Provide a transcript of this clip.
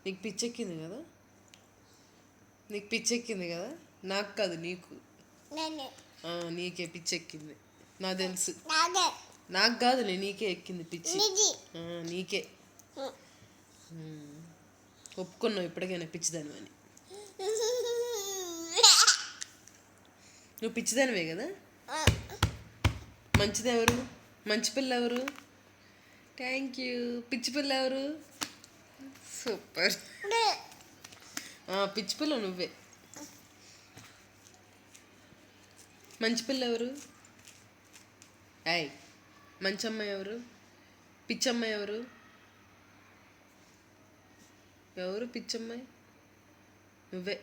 నీకు పిచ్చెక్కింది కదా, నీకు పిచ్చెక్కింది కదా, నాకు కాదు నీకు. నీకే పిచ్చెక్కింది నాకు తెలుసు. నాకు కాదు, నీకే ఎక్కింది పిచ్చి. నీకే ఒప్పుకున్నావు ఇప్పటికైనా పిచ్చిదాని అని. నువ్వు పిచ్చిదానివే కదా. మంచిది ఎవరు? మంచి పిల్ల ఎవరు? Thank you. పిచ్చి పిల్ల ఎవరు? సూపర్. పిచ్చి పిల్ల నువ్వే. మంచి పిల్ల ఎవరు? మంచి అమ్మాయి ఎవరు? పిచ్చమ్మాయి ఎవరు? ఎవరు పిచ్చమ్మాయి? నువ్వే.